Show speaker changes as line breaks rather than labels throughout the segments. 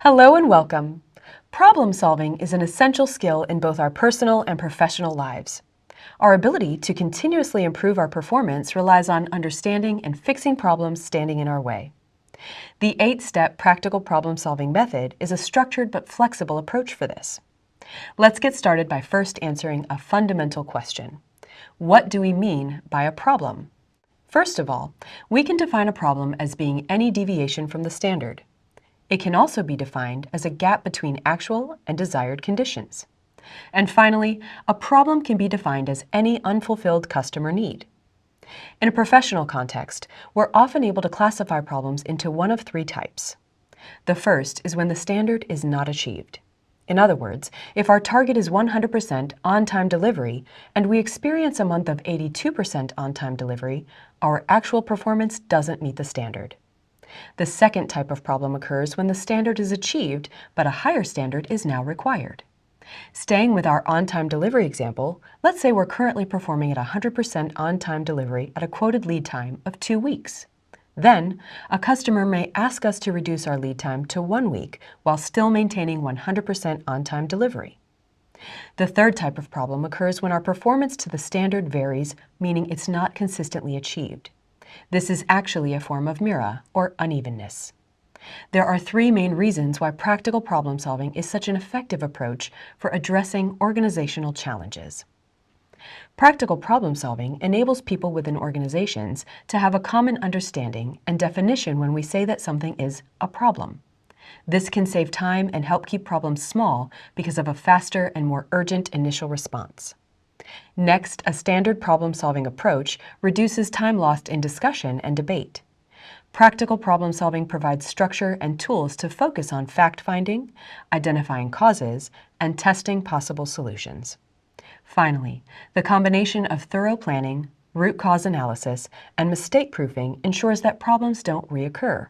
Hello and welcome. Problem solving is an essential skill in both our personal and professional lives. Our ability to continuously improve our performance relies on understanding and fixing problems standing in our way. The 8-step practical problem-solving method is a structured but flexible approach for this. Let's get started by first answering a fundamental question. What do we mean by a problem? First of all, we can define a problem as being any deviation from the standard. It can also be defined as a gap between actual and desired conditions. And finally, a problem can be defined as any unfulfilled customer need. In a professional context, we're often able to classify problems into one of three types. The first is when the standard is not achieved. In other words, if our target is 100% on-time delivery and we experience a month of 82% on-time delivery, our actual performance doesn't meet the standard. The second type of problem occurs when the standard is achieved, but a higher standard is now required. Staying with our on-time delivery example, let's say we're currently performing at 100% on-time delivery at a quoted lead time of 2 weeks. Then, a customer may ask us to reduce our lead time to 1 week while still maintaining 100% on-time delivery. The third type of problem occurs when our performance to the standard varies, meaning it's not consistently achieved. This is actually a form of mira, or unevenness. There are three main reasons why practical problem solving is such an effective approach for addressing organizational challenges. Practical problem solving enables people within organizations to have a common understanding and definition when we say that something is a problem. This can save time and help keep problems small because of a faster and more urgent initial response. Next, a standard problem-solving approach reduces time lost in discussion and debate. Practical problem-solving provides structure and tools to focus on fact-finding, identifying causes, and testing possible solutions. Finally, the combination of thorough planning, root cause analysis, and mistake-proofing ensures that problems don't reoccur.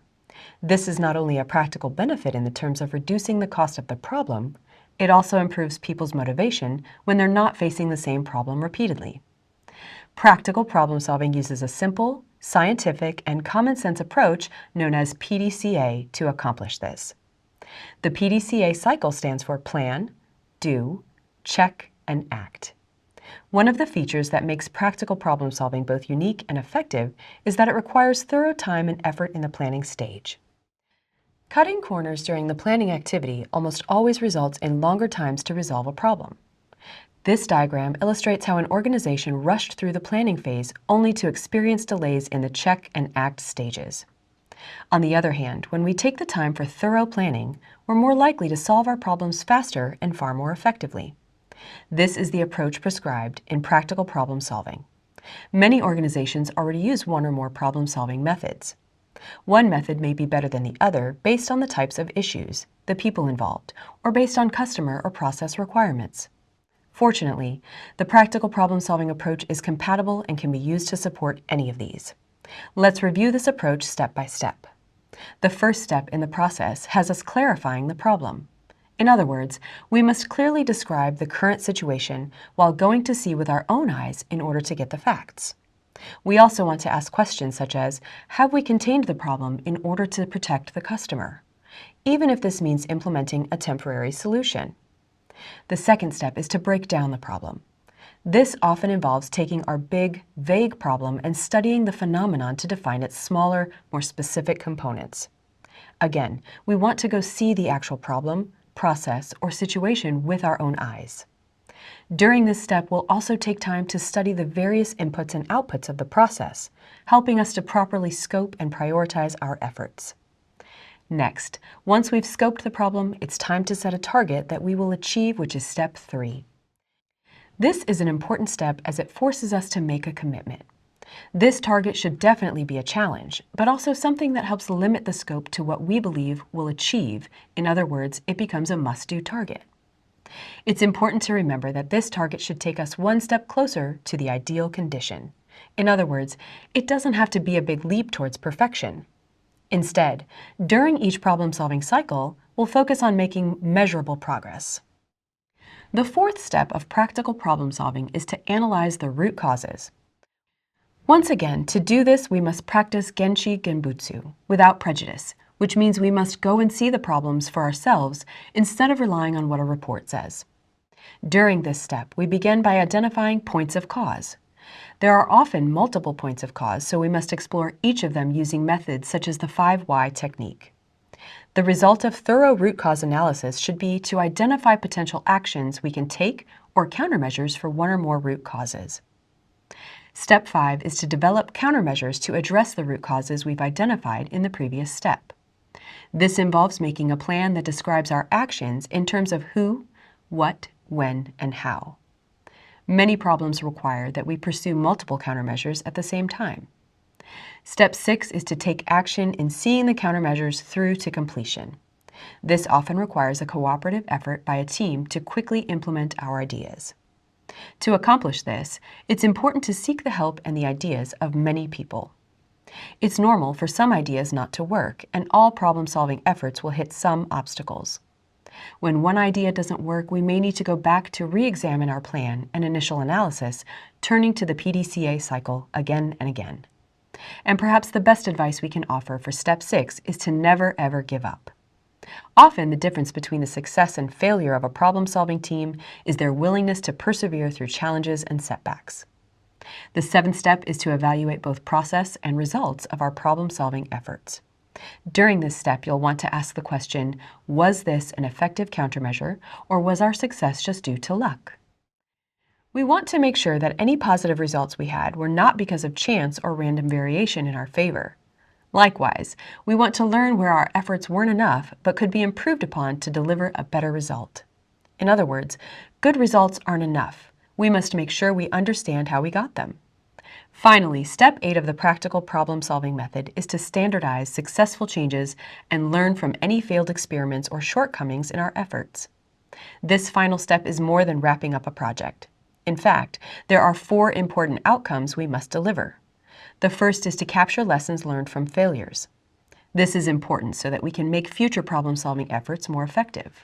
This is not only a practical benefit in the terms of reducing the cost of the problem, it also improves people's motivation when they're not facing the same problem repeatedly. Practical problem solving uses a simple, scientific, and common sense approach known as PDCA to accomplish this. The PDCA cycle stands for plan, do, check, and act. One of the features that makes practical problem solving both unique and effective is that it requires thorough time and effort in the planning stage. Cutting corners during the planning activity almost always results in longer times to resolve a problem. This diagram illustrates how an organization rushed through the planning phase only to experience delays in the check and act stages. On the other hand, when we take the time for thorough planning, we're more likely to solve our problems faster and far more effectively. This is the approach prescribed in practical problem solving. Many organizations already use one or more problem-solving methods. One method may be better than the other based on the types of issues, the people involved, or based on customer or process requirements. Fortunately, the practical problem-solving approach is compatible and can be used to support any of these. Let's review this approach step by step. The first step in the process has us clarifying the problem. In other words, we must clearly describe the current situation while going to see with our own eyes in order to get the facts. We also want to ask questions such as, have we contained the problem in order to protect the customer? Even if this means implementing a temporary solution. The second step is to break down the problem. This often involves taking our big, vague problem and studying the phenomenon to define its smaller, more specific components. Again, we want to go see the actual problem, process, or situation with our own eyes. During this step, we'll also take time to study the various inputs and outputs of the process, helping us to properly scope and prioritize our efforts. Next, once we've scoped the problem, it's time to set a target that we will achieve, which is step 3. This is an important step as it forces us to make a commitment. This target should definitely be a challenge, but also something that helps limit the scope to what we believe we'll achieve. In other words, it becomes a must-do target. It's important to remember that this target should take us one step closer to the ideal condition. In other words, it doesn't have to be a big leap towards perfection. Instead, during each problem-solving cycle, we'll focus on making measurable progress. The fourth step of practical problem solving is to analyze the root causes. Once again, to do this, we must practice Genshi Genbutsu without prejudice, which means we must go and see the problems for ourselves instead of relying on what a report says. During this step, we begin by identifying points of cause. There are often multiple points of cause, so we must explore each of them using methods such as the 5 Why technique. The result of thorough root cause analysis should be to identify potential actions we can take or countermeasures for one or more root causes. Step 5 is to develop countermeasures to address the root causes we've identified in the previous step. This involves making a plan that describes our actions in terms of who, what, when, and how. Many problems require that we pursue multiple countermeasures at the same time. Step 6 is to take action in seeing the countermeasures through to completion. This often requires a cooperative effort by a team to quickly implement our ideas. To accomplish this, it's important to seek the help and the ideas of many people. It's normal for some ideas not to work, and all problem-solving efforts will hit some obstacles. When one idea doesn't work, we may need to go back to re-examine our plan and initial analysis, turning to the PDCA cycle again and again. And perhaps the best advice we can offer for Step 6 is to never ever give up. Often the difference between the success and failure of a problem-solving team is their willingness to persevere through challenges and setbacks. The 7th step is to evaluate both process and results of our problem-solving efforts. During this step, you'll want to ask the question, was this an effective countermeasure, or was our success just due to luck? We want to make sure that any positive results we had were not because of chance or random variation in our favor. Likewise, we want to learn where our efforts weren't enough but could be improved upon to deliver a better result. In other words, good results aren't enough. We must make sure we understand how we got them. Finally, Step 8 of the practical problem-solving method is to standardize successful changes and learn from any failed experiments or shortcomings in our efforts. This final step is more than wrapping up a project. In fact, there are 4 important outcomes we must deliver. The first is to capture lessons learned from failures. This is important so that we can make future problem-solving efforts more effective.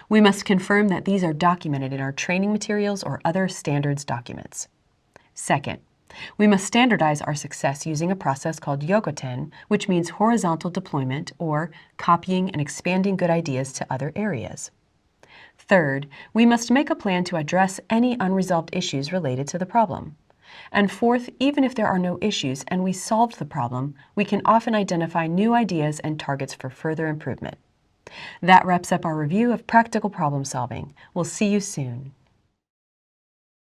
We must confirm that these are documented in our training materials or other standards documents. Second, we must standardize our success using a process called Yokoten, which means horizontal deployment or copying and expanding good ideas to other areas. Third, we must make a plan to address any unresolved issues related to the problem. And fourth, even if there are no issues and we solved the problem, we can often identify new ideas and targets for further improvement. That wraps up our review of practical problem solving. We'll see you soon.